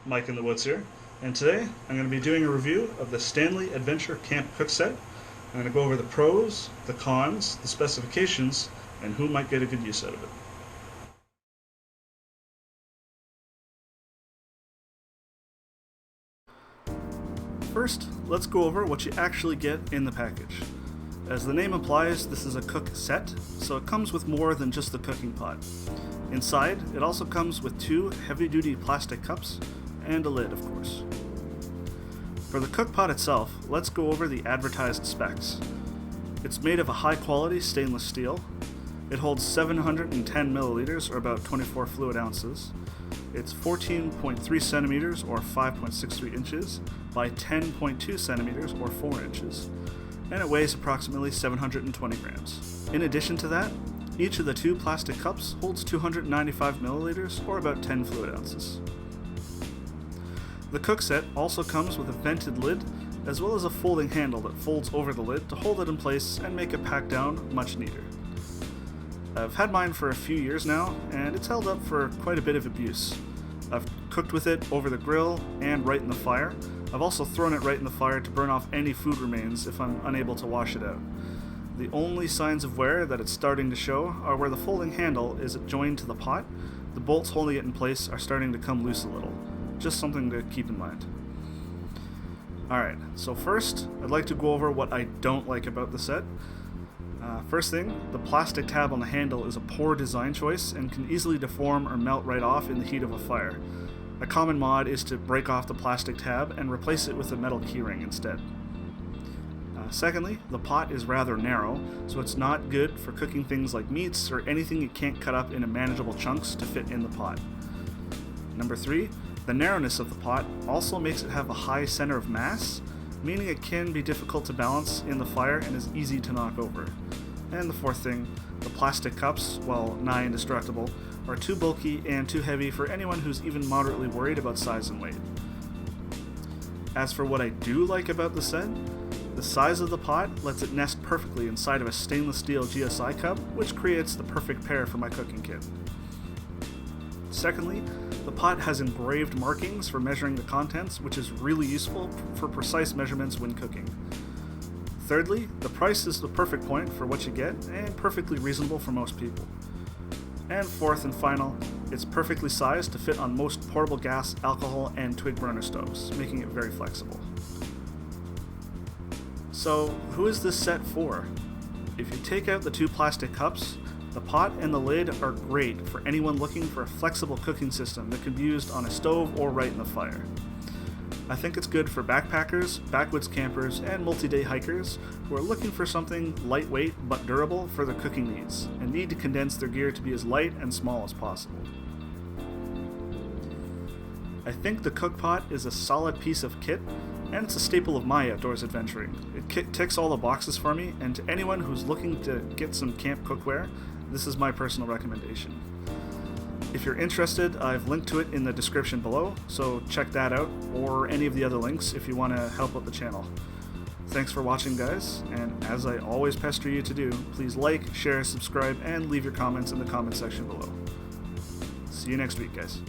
Mike in the Woods here, and today I'm going to be doing a review of the Stanley Adventure Camp Cookset. I'm going to go over the pros, the cons, the specifications, and who might get a good use out of it. First, let's go over what you actually get in the package. As the name implies, this is a cook set, so it comes with more than just the cooking pot. Inside, it also comes with 2 heavy-duty plastic cups and a lid, of course. For the cook pot itself, let's go over the advertised specs. It's made of a high-quality stainless steel. It holds 710 milliliters, or about 24 fluid ounces. It's 14.3 centimeters, or 5.63 inches, by 10.2 centimeters, or 4 inches, and it weighs approximately 720 grams. In addition to that, each of the 2 plastic cups holds 295 milliliters, or about 10 fluid ounces. The cook set also comes with a vented lid, as well as a folding handle that folds over the lid to hold it in place and make it pack down much neater. I've had mine for a few years now, and it's held up for quite a bit of abuse. I've cooked with it over the grill and right in the fire. I've also thrown it right in the fire to burn off any food remains if I'm unable to wash it out. The only signs of wear that it's starting to show are where the folding handle is joined to the pot. The bolts holding it in place are starting to come loose a little. Just something to keep in mind. Alright, so first, I'd like to go over what I don't like about the set. First thing, the plastic tab on the handle is a poor design choice and can easily deform or melt right off in the heat of a fire. A common mod is to break off the plastic tab and replace it with a metal keyring instead. Secondly, the pot is rather narrow, so it's not good for cooking things like meats or anything you can't cut up into manageable chunks to fit in the pot. Number 3, the narrowness of the pot also makes it have a high center of mass, meaning it can be difficult to balance in the fire and is easy to knock over. And the fourth thing, the plastic cups, while nigh indestructible, are too bulky and too heavy for anyone who's even moderately worried about size and weight. As for what I do like about the set, the size of the pot lets it nest perfectly inside of a stainless steel GSI cup, which creates the perfect pair for my cooking kit. Secondly, the pot has engraved markings for measuring the contents, which is really useful for precise measurements when cooking. Thirdly, the price is the perfect point for what you get and perfectly reasonable for most people. And fourth and final, it's perfectly sized to fit on most portable gas, alcohol, and twig burner stoves, making it very flexible. So, who is this set for? If you take out the 2 plastic cups, the pot and the lid are great for anyone looking for a flexible cooking system that can be used on a stove or right in the fire. I think it's good for backpackers, backwoods campers, and multi-day hikers who are looking for something lightweight but durable for their cooking needs and need to condense their gear to be as light and small as possible. I think the cook pot is a solid piece of kit, and it's a staple of my outdoors adventuring. It ticks all the boxes for me, and to anyone who's looking to get some camp cookware, this is my personal recommendation. If you're interested, I've linked to it in the description below, so check that out, or any of the other links if you want to help out the channel. Thanks for watching, guys, and as I always pester you to do, please like, share, subscribe, and leave your comments in the comment section below. See you next week, guys.